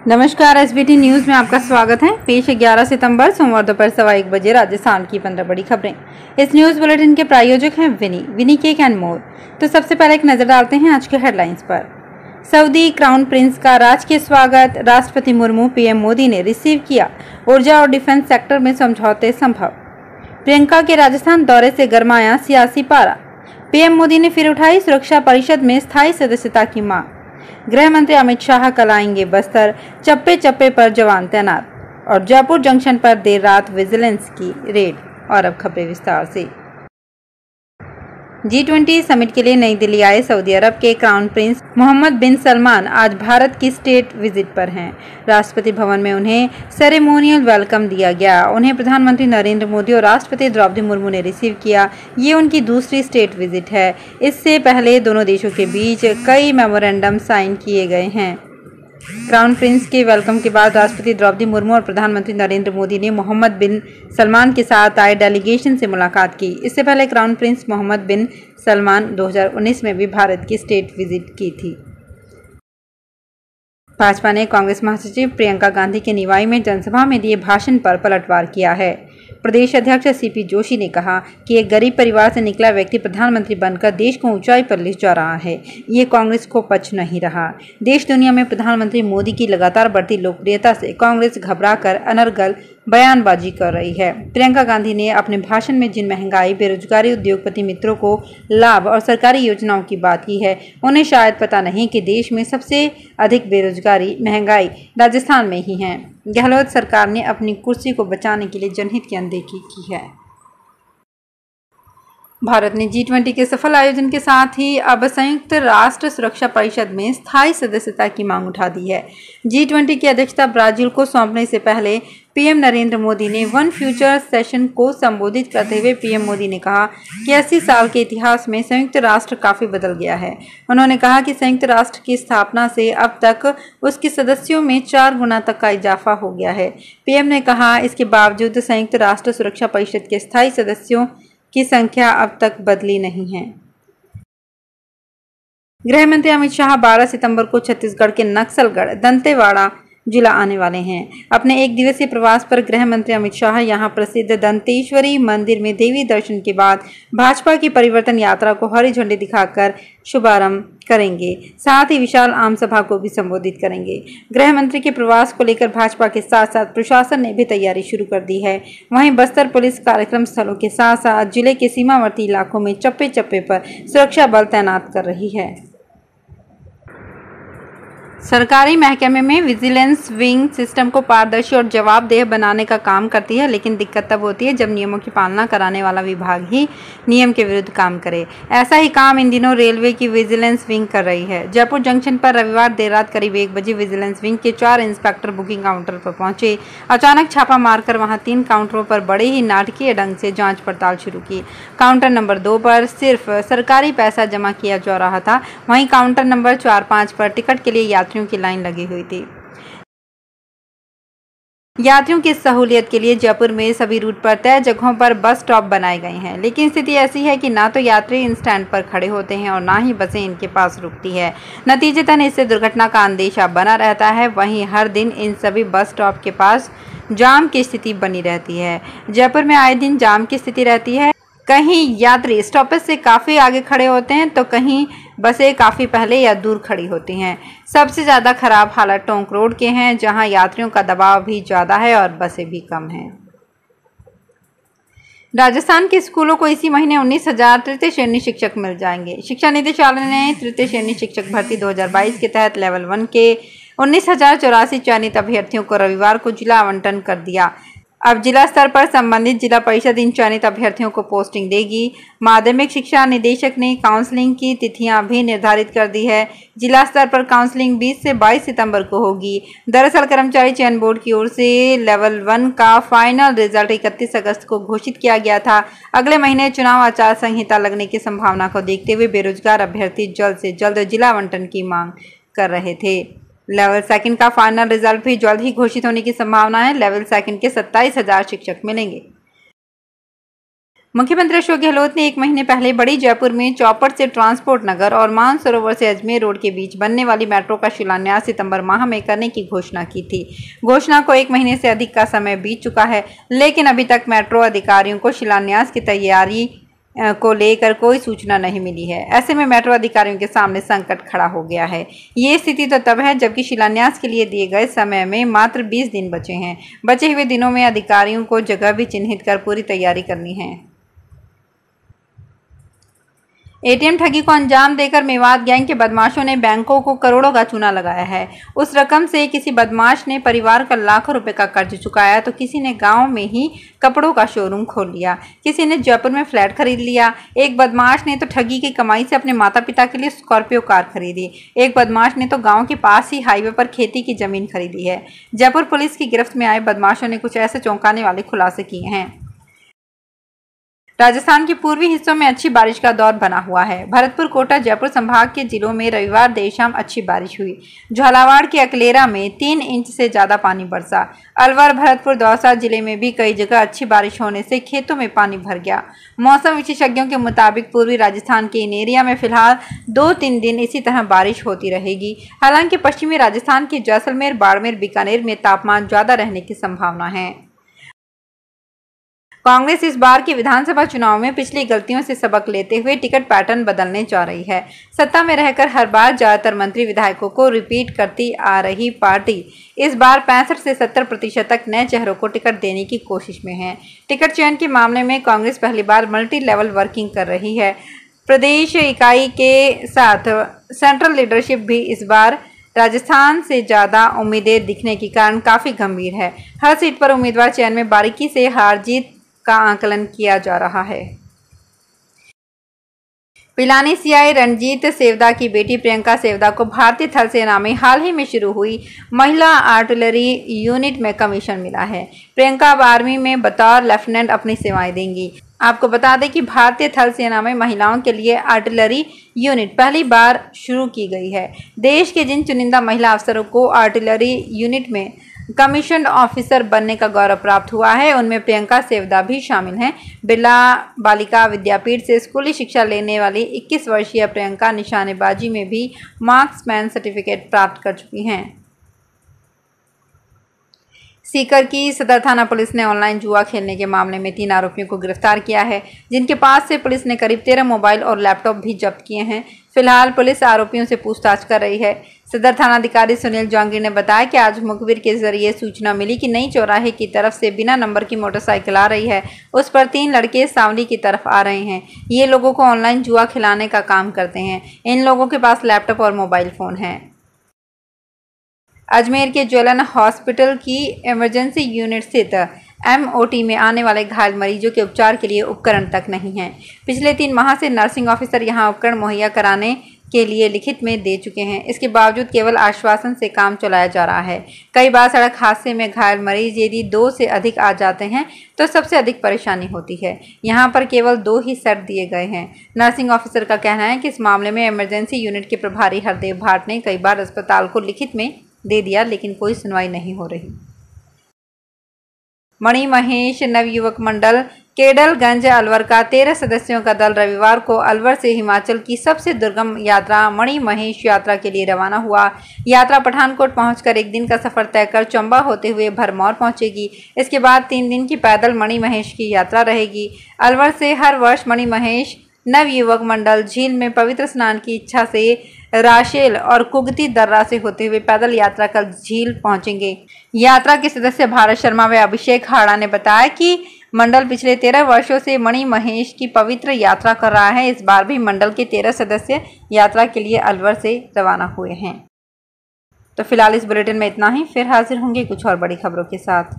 नमस्कार, SBT news में आपका स्वागत है। पेश 11 सितंबर सोमवार दोपहर 1:15 बजे राजस्थान की 15 बड़ी खबरें। इस न्यूज बुलेटिन के प्रायोजक हैं विनी केक एंड मोर। तो सबसे पहले एक नजर डालते हैं आज के हेडलाइंस पर। सऊदी क्राउन प्रिंस का राजकीय स्वागत, राष्ट्रपति मुर्मू पीएम मोदी ने रिसीव किया। ऊर्जा और डिफेंस सेक्टर में समझौते संभव। प्रियंका के राजस्थान दौरे से गरमाया सियासी पारा। पीएम मोदी ने फिर उठाई सुरक्षा परिषद में स्थायी सदस्यता की मांग। गृह मंत्री अमित शाह कल आएंगे बस्तर, चप्पे चप्पे पर जवान तैनात। और जयपुर जंक्शन पर देर रात विजिलेंस की रेड। और अब खबरें विस्तार से। G20 समिट के लिए नई दिल्ली आए सऊदी अरब के क्राउन प्रिंस मोहम्मद बिन सलमान आज भारत की स्टेट विजिट पर हैं। राष्ट्रपति भवन में उन्हें सेरेमोनियल वेलकम दिया गया। उन्हें प्रधानमंत्री नरेंद्र मोदी और राष्ट्रपति द्रौपदी मुर्मू ने रिसीव किया। ये उनकी दूसरी स्टेट विजिट है। इससे पहले दोनों देशों के बीच कई मेमोरेंडम साइन किए गए हैं। क्राउन प्रिंस के वेलकम के बाद राष्ट्रपति द्रौपदी मुर्मू और प्रधानमंत्री नरेंद्र मोदी ने मोहम्मद बिन सलमान के साथ आए डेलीगेशन से मुलाकात की। इससे पहले क्राउन प्रिंस मोहम्मद बिन सलमान 2019 में भी भारत की स्टेट विजिट की थी। भाजपा ने कांग्रेस महासचिव प्रियंका गांधी के निवाई में जनसभा में दिए भाषण पर पलटवार किया है। प्रदेश अध्यक्ष सीपी जोशी ने कहा कि एक गरीब परिवार से निकला व्यक्ति प्रधानमंत्री बनकर देश को ऊंचाई पर ले जा रहा है। ये कांग्रेस को पच नहीं रहा। देश दुनिया में प्रधानमंत्री मोदी की लगातार बढ़ती लोकप्रियता से कांग्रेस घबराकर अनर्गल बयानबाजी कर रही है। प्रियंका गांधी ने अपने भाषण में जिन महंगाई, बेरोजगारी, उद्योगपति मित्रों को लाभ और सरकारी योजनाओं की बात की है, उन्हें शायद पता नहीं कि देश में सबसे अधिक बेरोजगारी, महंगाई राजस्थान में ही है। गहलोत सरकार ने अपनी कुर्सी को बचाने के लिए जनहित की अनदेखी की है। भारत ने G20 के सफल आयोजन के साथ ही अब संयुक्त राष्ट्र सुरक्षा परिषद में स्थायी सदस्यता की मांग उठा दी है। G20 की अध्यक्षता ब्राजील को सौंपने से पहले पीएम नरेंद्र मोदी ने वन फ्यूचर सेशन को संबोधित करते हुए पीएम मोदी ने कहा कि 80 साल के इतिहास में संयुक्त राष्ट्र काफी बदल गया है। उन्होंने कहा कि संयुक्त राष्ट्र की स्थापना से अब तक उसके सदस्यों में 4 गुना तक का इजाफा हो गया है। पीएम ने कहा, इसके बावजूद संयुक्त राष्ट्र सुरक्षा परिषद के स्थायी सदस्यों की संख्या अब तक बदली नहीं है। गृह मंत्री अमित शाह 12 सितंबर को छत्तीसगढ़ के नक्सलगढ़ दंतेवाड़ा जिला आने वाले हैं। अपने एक दिवसीय प्रवास पर गृह मंत्री अमित शाह यहां प्रसिद्ध दंतेश्वरी मंदिर में देवी दर्शन के बाद भाजपा की परिवर्तन यात्रा को हरी झंडी दिखाकर शुभारंभ करेंगे। साथ ही विशाल आम सभा को भी संबोधित करेंगे। गृह मंत्री के प्रवास को लेकर भाजपा के साथ साथ प्रशासन ने भी तैयारी शुरू कर दी है। वहीं बस्तर पुलिस कार्यक्रम स्थलों के साथ साथ जिले के सीमावर्ती इलाकों में चप्पे चप्पे पर सुरक्षा बल तैनात कर रही है। सरकारी महकमे में विजिलेंस विंग सिस्टम को पारदर्शी और जवाबदेह बनाने का काम करती है, लेकिन दिक्कत तब होती है जब नियमों की पालना कराने वाला विभाग ही नियम के विरुद्ध काम करे। ऐसा ही काम इन दिनों रेलवे की विजिलेंस विंग कर रही है। जयपुर जंक्शन पर रविवार देर रात करीब 1 बजे विजिलेंस विंग के 4 इंस्पेक्टर बुकिंग काउंटर पर पहुंचे। अचानक छापा मारकर वहां 3 काउंटरों पर बड़े ही नाटकीय ढंग से जाँच पड़ताल शुरू की। काउंटर नंबर 2 पर सिर्फ सरकारी पैसा जमा किया जा रहा था, वहीं काउंटर नंबर 4-5 पर टिकट के लिए यात्रियों की लाइन लगी हुई थी। यात्रियों की सहूलियत के लिए जयपुर में सभी रूट पर तय जगहों पर बस स्टॉप बनाए गए हैं, लेकिन स्थिति ऐसी है कि ना तो यात्री इन स्टैंड पर खड़े होते हैं और ना ही बसें इनके पास रुकती है। नतीजतन इससे दुर्घटना का अंदेशा बना रहता है। वहीं हर दिन इन सभी बस स्टॉप के पास जाम की स्थिति बनी रहती है। जयपुर में आए दिन जाम की स्थिति रहती है। कहीं यात्री स्टॉपेज से काफ़ी आगे खड़े होते हैं तो कहीं बसें काफ़ी पहले या दूर खड़ी होती हैं। सबसे ज़्यादा खराब हालत टोंक रोड के हैं, जहां यात्रियों का दबाव भी ज़्यादा है और बसें भी कम हैं। राजस्थान के स्कूलों को इसी महीने 19,000 तृतीय श्रेणी शिक्षक मिल जाएंगे। शिक्षा निदेशालय ने तृतीय श्रेणी शिक्षक भर्ती 2022 के तहत लेवल 1 के 19,084 चयनित अभ्यर्थियों को रविवार को जिला आवंटन कर दिया। अब जिला स्तर पर संबंधित जिला परिषद इन चयनित अभ्यर्थियों को पोस्टिंग देगी। माध्यमिक शिक्षा निदेशक ने काउंसलिंग की तिथियां भी निर्धारित कर दी है। जिला स्तर पर काउंसलिंग 20 से 22 सितंबर को होगी। दरअसल कर्मचारी चयन बोर्ड की ओर से लेवल 1 का फाइनल रिजल्ट 31 अगस्त को घोषित किया गया था। अगले महीने चुनाव आचार संहिता लगने की संभावना को देखते हुए बेरोजगार अभ्यर्थी जल्द से जल्द जिला आवंटन की मांग कर रहे थे। लेवल 2 का फाइनल रिजल्ट भी जल्द ही घोषित होने की संभावना है। लेवल 2 के 27,000 शिक्षक मिलेंगे। मुख्यमंत्री अशोक गहलोत ने 1 महीने पहले बड़ी जयपुर में चौपट से ट्रांसपोर्ट नगर और मानसरोवर से अजमेर रोड के बीच बनने वाली मेट्रो का शिलान्यास सितंबर माह में करने की घोषणा की थी। घोषणा को 1 महीने से अधिक का समय बीत चुका है, लेकिन अभी तक मेट्रो अधिकारियों को शिलान्यास की तैयारी को लेकर कोई सूचना नहीं मिली है। ऐसे में मेट्रो अधिकारियों के सामने संकट खड़ा हो गया है। ये स्थिति तो तब है जबकि शिलान्यास के लिए दिए गए समय में मात्र 20 दिन बचे हैं। बचे हुए दिनों में अधिकारियों को जगह भी चिन्हित कर पूरी तैयारी करनी है। एटीएम ठगी को अंजाम देकर मेवात गैंग के बदमाशों ने बैंकों को करोड़ों का चूना लगाया है। उस रकम से किसी बदमाश ने परिवार का लाखों रुपए का कर्ज चुकाया, तो किसी ने गांव में ही कपड़ों का शोरूम खोल लिया, किसी ने जयपुर में फ्लैट खरीद लिया। एक बदमाश ने तो ठगी की कमाई से अपने माता पिता के लिए स्कॉर्पियो कार खरीदी। एक बदमाश ने तो गाँव के पास ही हाईवे पर खेती की जमीन खरीदी है। जयपुर पुलिस की गिरफ्त में आए बदमाशों ने कुछ ऐसे चौंकाने वाले खुलासे किए हैं। राजस्थान के पूर्वी हिस्सों में अच्छी बारिश का दौर बना हुआ है। भरतपुर, कोटा, जयपुर संभाग के जिलों में रविवार देर शाम अच्छी बारिश हुई। झालावाड़ के अकलेरा में 3 इंच से ज्यादा पानी बरसा। अलवर, भरतपुर, दौसा जिले में भी कई जगह अच्छी बारिश होने से खेतों में पानी भर गया। मौसम विशेषज्ञों के मुताबिक पूर्वी राजस्थान के इन एरिया में फिलहाल 2-3 दिन इसी तरह बारिश होती रहेगी। हालांकि पश्चिमी राजस्थान के जैसलमेर, बाड़मेर, बीकानेर में तापमान ज्यादा रहने की संभावना है। कांग्रेस इस बार के विधानसभा चुनाव में पिछली गलतियों से सबक लेते हुए टिकट पैटर्न बदलने जा रही है। सत्ता में रहकर हर बार ज्यादातर मंत्री विधायकों को रिपीट करती आ रही पार्टी इस बार 65 से 70% तक नए चेहरों को टिकट देने की कोशिश में है। टिकट चयन के मामले में कांग्रेस पहली बार मल्टी लेवल वर्किंग कर रही है। प्रदेश इकाई के साथ सेंट्रल लीडरशिप भी इस बार राजस्थान से ज्यादा उम्मीदें दिखने के कारण काफी गंभीर है। हर सीट पर उम्मीदवार चयन में बारीकी से हार जीत का आकलन किया जा रहा है। पिलानी सीआई रणजीत सेवदा की बेटी प्रियंका सेवदा को भारतीय थल सेना में हाल ही में शुरू हुई महिला आर्टिलरी यूनिट में कमीशन मिला है। प्रियंका अब आर्मी में बतौर लेफ्टिनेंट अपनी सेवाएं देंगी। आपको बता दें कि भारतीय थल सेना में महिलाओं के लिए आर्टिलरी यूनिट पहली बार शुरू की गई है। देश के जिन चुनिंदा महिला अफसरों को आर्टिलरी यूनिट में कमीशन ऑफिसर बनने का गौरव प्राप्त हुआ है, उनमें प्रियंका सेवदा भी शामिल हैं। बिरला बालिका विद्यापीठ से स्कूली शिक्षा लेने वाली 21 वर्षीय प्रियंका निशानेबाजी में भी मार्क्समैन सर्टिफिकेट प्राप्त कर चुकी हैं। सीकर की सदर थाना पुलिस ने ऑनलाइन जुआ खेलने के मामले में 3 आरोपियों को गिरफ्तार किया है, जिनके पास से पुलिस ने करीब 13 मोबाइल और लैपटॉप भी जब्त किए हैं। फिलहाल पुलिस आरोपियों से पूछताछ कर रही है। सदर थानाधिकारी सुनील जौंगीर ने बताया कि आज मुखबिर के जरिए सूचना मिली कि नई चौराहे की तरफ से बिना नंबर की मोटरसाइकिल आ रही है। उस पर 3 लड़के सांवली की तरफ आ रहे हैं। ये लोगों को ऑनलाइन जुआ खिलाने का काम करते हैं। इन लोगों के पास लैपटॉप और मोबाइल फ़ोन है। अजमेर के ज्वलन हॉस्पिटल की इमरजेंसी यूनिट स्थित MOT में आने वाले घायल मरीजों के उपचार के लिए उपकरण तक नहीं हैं। पिछले 3 माह से नर्सिंग ऑफिसर यहां उपकरण मुहैया कराने के लिए लिखित में दे चुके हैं। इसके बावजूद केवल आश्वासन से काम चलाया जा रहा है। कई बार सड़क हादसे में घायल मरीज यदि 2 से अधिक आ जाते हैं तो सबसे अधिक परेशानी होती है। यहाँ पर केवल 2 ही सेट दिए गए हैं। नर्सिंग ऑफिसर का कहना है कि इस मामले में इमरजेंसी यूनिट के प्रभारी हरदेव भाट ने कई बार अस्पताल को लिखित में दे दिया, लेकिन कोई सुनवाई नहीं हो रही। मणि महेश नवयुवक मंडल केडलगंज अलवर का 13 सदस्यों का दल रविवार को अलवर से हिमाचल की सबसे दुर्गम यात्रा मणि महेश यात्रा के लिए रवाना हुआ। यात्रा पठानकोट पहुंचकर 1 दिन का सफर तय कर चंबा होते हुए भरमौर पहुंचेगी। इसके बाद 3 दिन की पैदल मणि महेश की यात्रा रहेगी। अलवर से हर वर्ष मणि महेश नवयुवक मंडल झील में पवित्र स्नान की इच्छा से राशेल और कुगती दर्रा से होते हुए पैदल यात्रा कर झील पहुंचेंगे। यात्रा के सदस्य भारत शर्मा व अभिषेक हाड़ा ने बताया कि मंडल पिछले 13 वर्षों से मणि महेश की पवित्र यात्रा कर रहा है। इस बार भी मंडल के 13 सदस्य यात्रा के लिए अलवर से रवाना हुए हैं। तो फिलहाल इस बुलेटिन में इतना ही। फिर हाजिर होंगे कुछ और बड़ी खबरों के साथ।